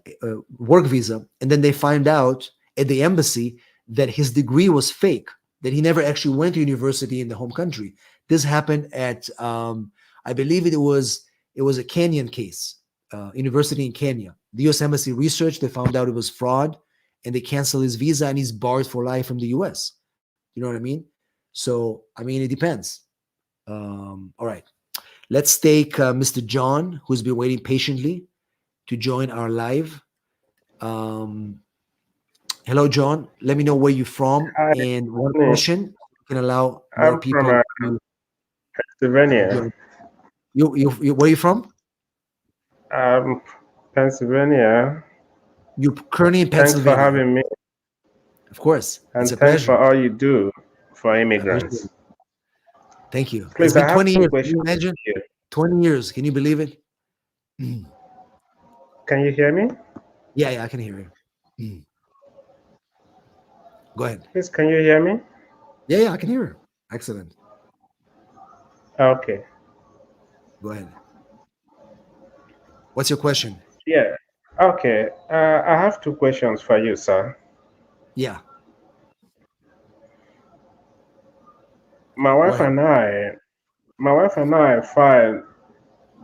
work visa, and then they find out at the embassy that his degree was fake, that he never actually went to university in the home country. This happened at, I believe it was a Kenyan case, university in Kenya. The U.S. embassy researched, they found out it was fraud, and they canceled his visa, and he's barred for life from the U.S. You know what I mean? So, I mean, it depends. All right. Let's take Mr. John, who's been waiting patiently to join our live. Hello, John. Let me know where you're from Hi, and one Nick. question can allow more I'm from people to Pennsylvania. join. You where are you from? Pennsylvania. You're currently in Thanks for Pennsylvania. having me, Of course. and It's a thanks pleasure. for all you do for I appreciate immigrants. it. Thank you. It's Please, I been have 20 two years. Can questions you imagine? for you. 20 years. Can you believe it? Can you hear me? Yeah, I can hear you. Go ahead. Please, can you hear me? Yeah, I can hear you. Excellent. Okay. Go ahead. What's your question? Yeah. Okay. I have two questions for you, sir. Yeah. My wife and I filed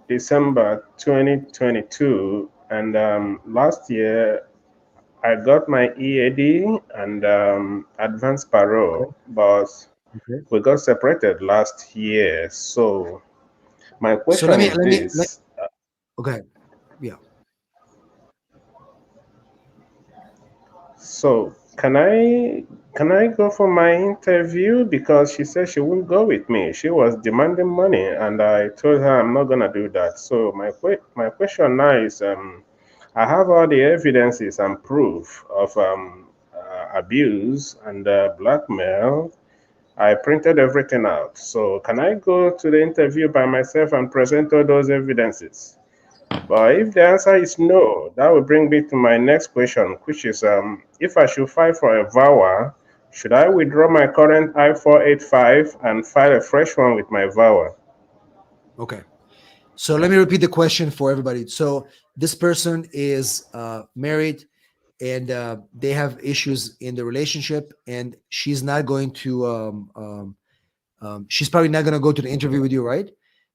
December 2022, and last year I got my EAD and advanced parole, but Okay. we got separated last year. So my So question is this. okay. Yeah. So can I go for my interview? Because she said she wouldn't go with me. She was demanding money, and I told her I'm not gonna do that. So my question now is, I have all the evidences and proof of abuse and blackmail. I printed everything out. So can I go to the interview by myself and present all those evidences? But if the answer is no, that will bring me to my next question, which is if I should file for a Vawa, should I withdraw my current I-485 and file a fresh one with my Vawa? Okay. So let me repeat the question for everybody. So this person is married and they have issues in the relationship, and she's not going to she's probably not going to go to the interview with you, right?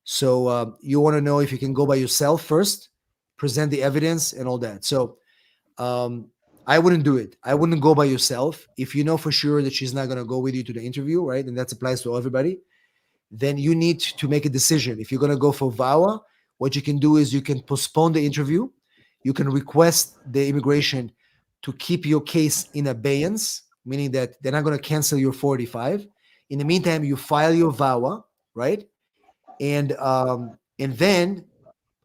So you want to know if you can go by yourself first, present the evidence and all that. So I wouldn't do it. I wouldn't go by yourself. If you know for sure that she's not going to go with you to the interview, right? And that applies to everybody, then you need to make a decision. If you're going to go for VAWA, what you can do is you can postpone the interview. You can request the immigration to keep your case in abeyance, meaning that they're not going to cancel your 45. In the meantime, you file your VAWA, right? And then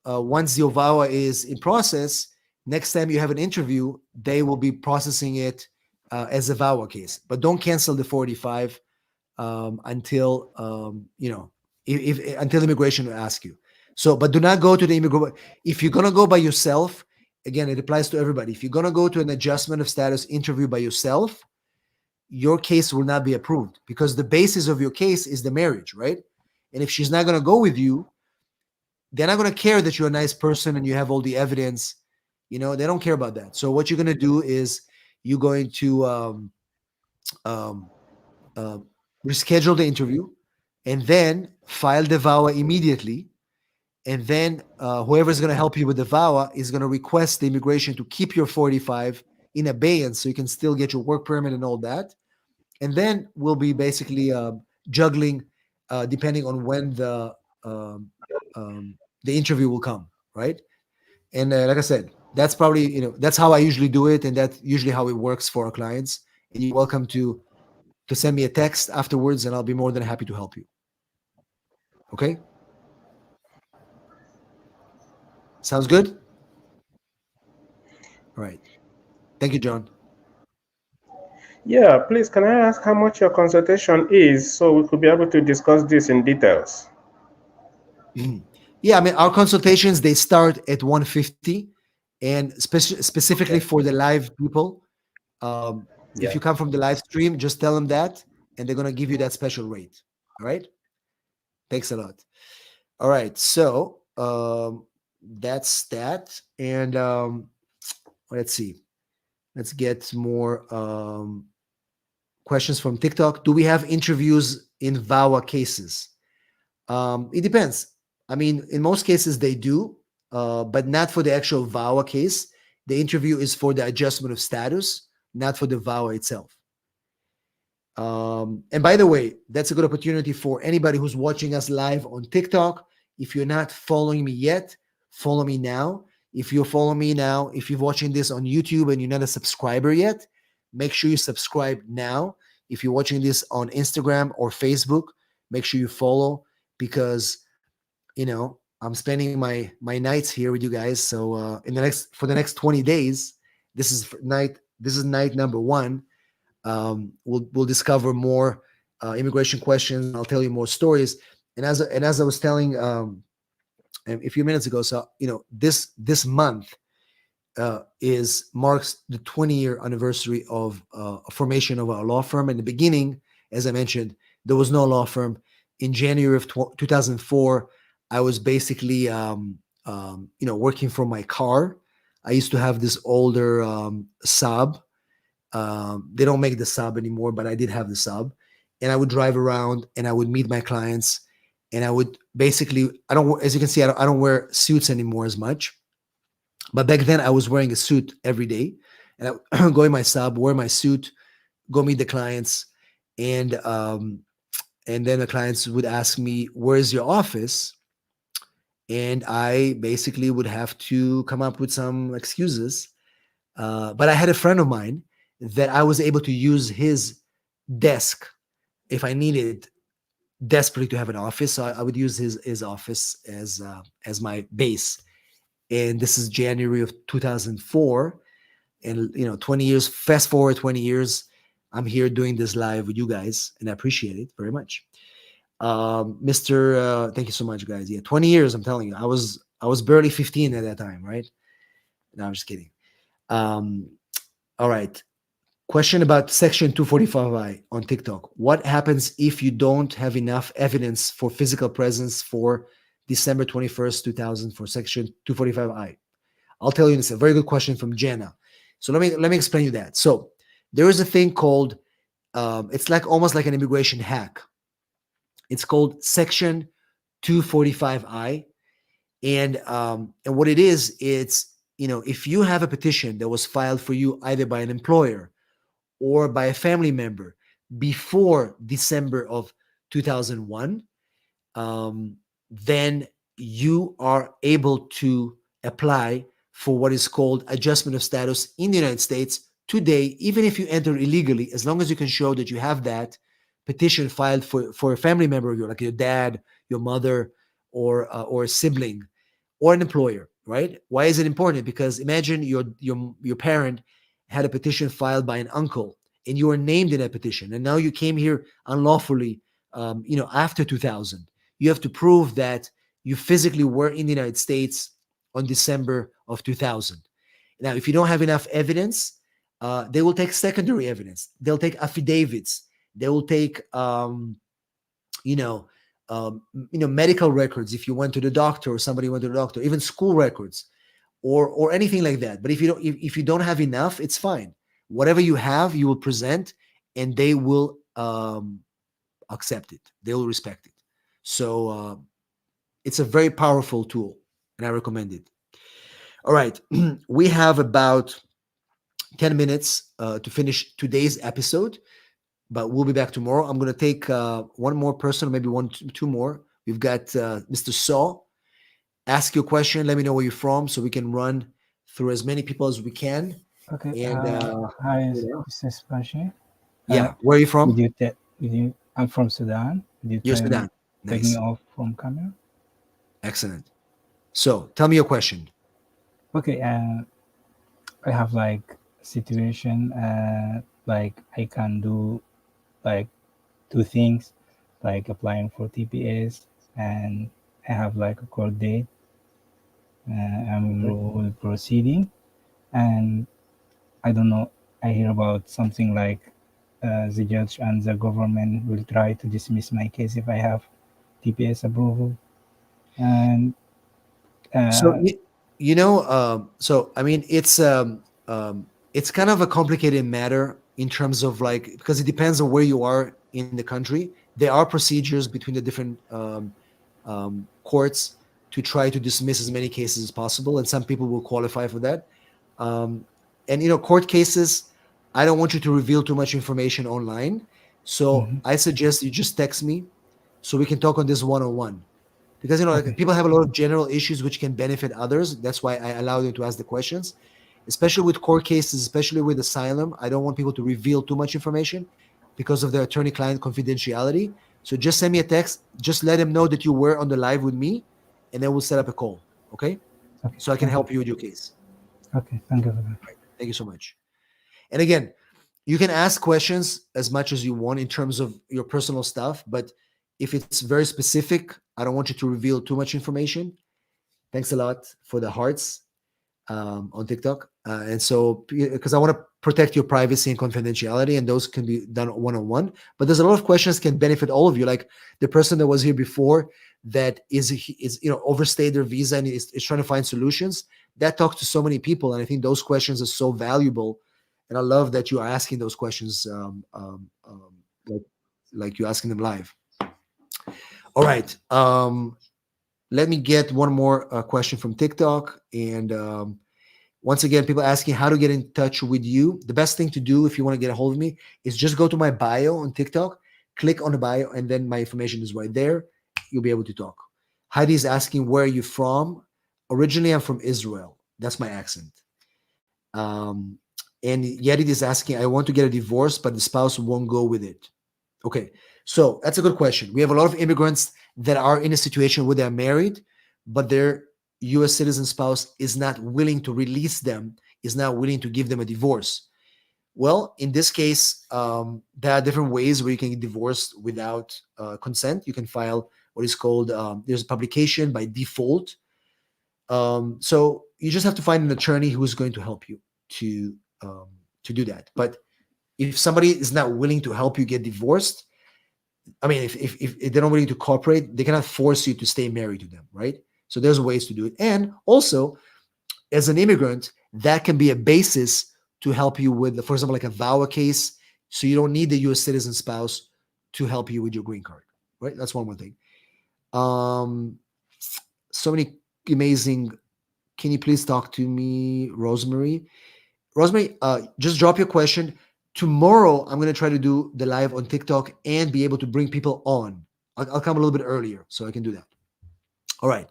once your VAWA is in process, next time you have an interview, they will be processing it as a VAWA case. But don't cancel the 45 until if until immigration will ask you. So, but do not go to the immigration. If you're gonna go by yourself, again, it applies to everybody. If you're gonna go to an adjustment of status interview by yourself, your case will not be approved because the basis of your case is the marriage, right? And if she's not gonna go with you, they're not gonna care that you're a nice person and you have all the evidence. They don't care about that. So what you're gonna do is you're going to reschedule the interview, and then file the VAWA immediately. And then whoever's going to help you with the VAWA is going to request the immigration to keep your 45 in abeyance so you can still get your work permit and all that. And then we'll be basically juggling depending on when the interview will come, right? And like I said, that's probably, that's how I usually do it. And that's usually how it works for our clients. And you're welcome to send me a text afterwards, and I'll be more than happy to help you. Okay? Sounds good? All right. Thank you, John. Yeah, please, can I ask how much your consultation is so we could be able to discuss this in details? Yeah, I mean, our consultations, they start at 150, and specifically for the live people. If you come from the live stream, just tell them that, and they're going to give you that special rate. All right? Thanks a lot. All right. So that's that. And let's see. Let's get more questions from TikTok. Do we have interviews in VAWA cases? It depends. I mean, in most cases they do, but not for the actual VAWA case. The interview is for the adjustment of status, not for the VAWA itself. And by the way, that's a good opportunity for anybody who's watching us live on TikTok. If you're not following me yet, follow me now. If you follow me now, if you're watching this on YouTube and you're not a subscriber yet, make sure you subscribe now. If you're watching this on Instagram or Facebook, make sure you follow, because I'm spending my nights here with you guys. So for the next 20 days, this is night number 1. We'll discover more immigration questions. I'll tell you more stories. And as I was telling a few minutes ago, so this month marks the 20-year anniversary of formation of our law firm. In the beginning, as I mentioned, there was no law firm. In January of 2004, I was basically working from my car. I used to have this older Saab. They don't make the Saab anymore, but I did have the Saab, and I would drive around and I would meet my clients, and I would basically, as you can see, I don't wear suits anymore as much, but back then I was wearing a suit every day, and I would go in my Saab, wear my suit, go meet the clients, and then the clients would ask me, "Where's your office?" And I basically would have to come up with some excuses. But I had a friend of mine that I was able to use his desk if I needed desperately to have an office. So I would use his office as my base. And this is January of 2004. And 20 years, fast forward 20 years, I'm here doing this live with you guys, and I appreciate it very much. Thank you so much, guys. Yeah, 20 years, I'm telling you. I was barely 15 at that time, right? No, I'm just kidding. All right. Question about Section 245I on TikTok. What happens if you don't have enough evidence for physical presence for December 21st, 2000 for Section 245I? I'll tell you this. A very good question from Jenna. So let me explain you that. So there is a thing called, it's like almost like an immigration hack. It's called Section 245I. And what it is, it's, if you have a petition that was filed for you either by an employer or by a family member before December of 2001, then you are able to apply for what is called adjustment of status in the United States today, even if you enter illegally, as long as you can show that you have that petition filed for a family member of yours, like your dad, your mother, or a sibling, or an employer, right? Why is it important? Because imagine your parent had a petition filed by an uncle, and you are named in that petition, and now you came here unlawfully, after 2000. You have to prove that you physically were in the United States on December of 2000. Now, if you don't have enough evidence, they will take secondary evidence. They'll take affidavits. They will take, medical records. If you went to the doctor or somebody went to the doctor, even school records, or anything like that. But if you don't have enough, it's fine. Whatever you have, you will present, and they will accept it. They will respect it. So it's a very powerful tool, and I recommend it. All right, we have about 10 minutes to finish today's episode, but we'll be back tomorrow. I'm going to take one more person, maybe two more. We've got Mr. Saw. Ask your question. Let me know where you're from so we can run through as many people as we can. Okay. And hi, this is Bashi. Yeah, where are you from? I'm from Sudan. You're Sudan. Take Nice. me off from camera. Excellent. So tell me your question. Okay. I have like a situation. Like I can do like two things, like applying for TPS, and I have like a court date. I'm proceeding, and I don't know. I hear about something like the judge and the government will try to dismiss my case if I have TPS approval. And So I mean, it's kind of a complicated matter in terms of because it depends on where you are in the country. There are procedures between the different courts to try to dismiss as many cases as possible, and some people will qualify for that. And court cases, I don't want you to reveal too much information online. So I suggest you just text me so we can talk on this one-on-one. Because, like, Okay. people have a lot of general issues which can benefit others. That's why I allow you to ask the questions, especially with court cases, especially with asylum. I don't want people to reveal too much information because of their attorney-client confidentiality. So just send me a text. Just let them know that you were on the live with me, and then we'll set up a call. Okay? Okay. So I can Thank help you. you with your case. Okay. Thank you for that. Thank you so much. And again, you can ask questions as much as you want in terms of your personal stuff, but if it's very specific, I don't want you to reveal too much information. Thanks a lot for the hearts on TikTok. And so, because I want to protect your privacy and confidentiality, and those can be done one-on-one. But there's a lot of questions can benefit all of you. Like the person that was here before that is overstayed their visa and is trying to find solutions. That talks to so many people, and I think those questions are so valuable. And I love that you are asking those questions, like you're asking them live. All right. Let me get one more question from TikTok. And once again, people asking how to get in touch with you. The best thing to do if you want to get a hold of me is just go to my bio on TikTok, click on the bio, and then my information is right there. You'll be able to talk. Heidi is asking, where are you from? Originally, I'm from Israel. That's my accent. And Yedid is asking, I want to get a divorce, but the spouse won't go with it. Okay, so that's a good question. We have a lot of immigrants that are in a situation where they're married, but their U.S. citizen spouse is not willing to release them, is not willing to give them a divorce. Well, in this case, there are different ways where you can get divorced without consent. You can file what is called, there's a publication by default. So you just have to find an attorney who is going to help you to do that. But if somebody is not willing to help you get divorced, I mean, if they're not willing to cooperate, they cannot force you to stay married to them, right? So there's ways to do it. And also, as an immigrant, that can be a basis to help you with, for example, like a Vawa case. So you don't need the U.S. citizen spouse to help you with your green card, right? That's one more thing. So many amazing. Can you please talk to me, Rosemary? Rosemary, just drop your question. Tomorrow, I'm going to try to do the live on TikTok and be able to bring people on. I'll come a little bit earlier so I can do that. All right.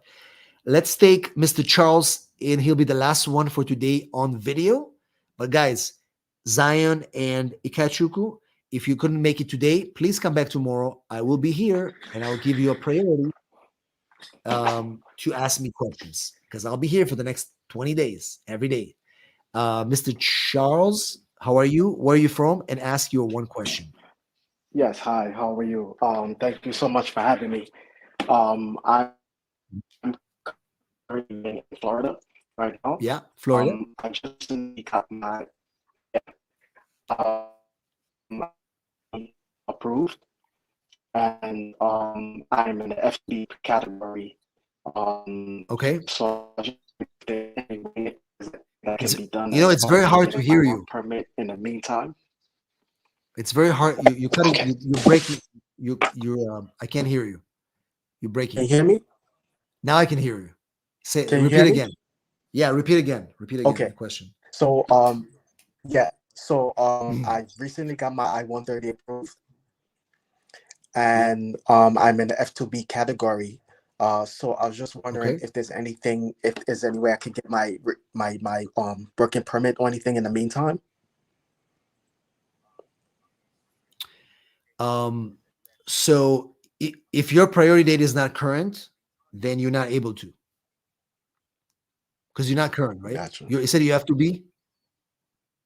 Let's take Mr. Charles in. He'll be the last one for today on video. But guys, Zion and Ikachuku, if you couldn't make it today, please come back tomorrow. I will be here and I'll give you a priority to ask me questions because I'll be here for the next 20 days, every day. Mr. Charles, how are you? Where are you from? And ask your one question. Yes, hi, how are you? Thank you so much for having me. I'm currently in Florida right now. Yeah, Florida. I just got my approved, and I'm in the FB category. Okay. So I just that can be done. It's very hard to hear you. Permit in the meantime. It's very hard. You cutting. Okay. You're breaking. I can't hear you. You're breaking. Can you hear me? Now I can hear you. Say. Can you repeat hear me? again. Yeah. Repeat again. Repeat again. Okay. The question. So yeah. So I recently got my I-130 approved, and I'm in the F2B category. So I was just wondering if there's anything, if there's any way I could get my working permit or anything in the meantime. So if your priority date is not current, then you're not able to, because you're not current, right? Gotcha. You said you have to be.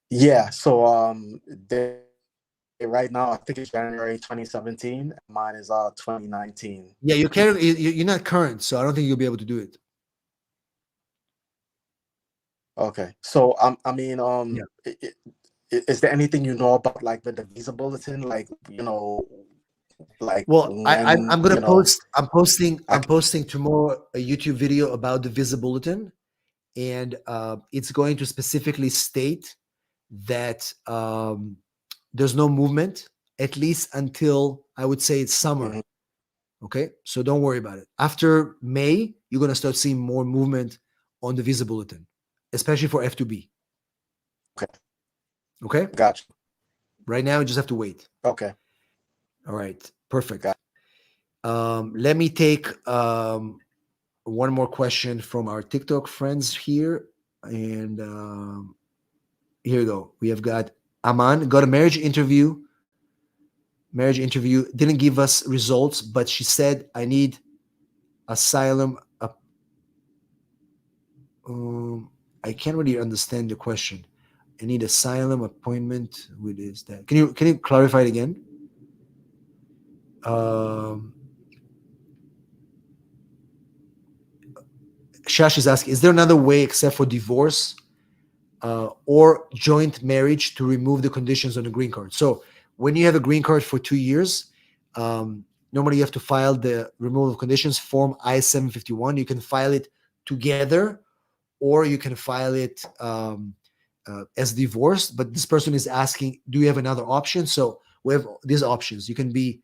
Yeah. So right now I think it's January 2017. Mine is 2019. Yeah, you're not current, so I don't think you'll be able to do it. Okay. So I mean is there anything you know about like the visa bulletin, like like? Well, I'm gonna post. I'm posting tomorrow a YouTube video about the visa bulletin, and it's going to specifically state that there's no movement, at least until I would say it's summer. Mm-hmm. Okay, so don't worry about it. After May, you're gonna start seeing more movement on the visa bulletin, especially for F2B. Okay. Gotcha. Right now, you just have to wait. Okay. All right, perfect. Got Let me take one more question from our TikTok friends here. And here we go. We have got Aman, got a marriage interview. Marriage interview didn't give us results, but she said, I need asylum. I can't really understand the question. I need asylum appointment with this, that. Can you clarify it again? Shash is asking, is there another way except for divorce or joint marriage to remove the conditions on the green card? So when you have a green card for 2 years, normally you have to file the removal of conditions form I-751. You can file it together, or you can file it as divorce. But this person is asking, do you have another option? So we have these options. You can be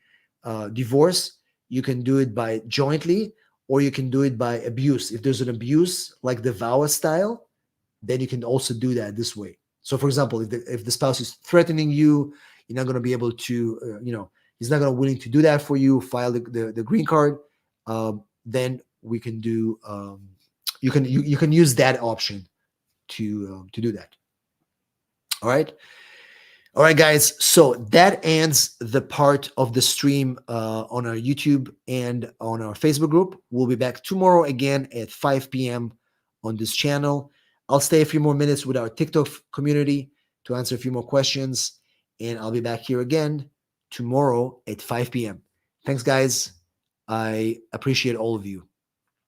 divorce, you can do it by jointly, or you can do it by abuse. If there's an abuse, like the Vawa style, then you can also do that this way. So, for example, if the spouse is threatening you, you're not going to be able to, he's not going to willing to do that for you. File the green card. Then we can do. You can use that option to do that. All right. All right, guys. So that ends the part of the stream on our YouTube and on our Facebook group. We'll be back tomorrow again at 5 p.m. on this channel. I'll stay a few more minutes with our TikTok community to answer a few more questions. And I'll be back here again tomorrow at 5 p.m. Thanks, guys. I appreciate all of you.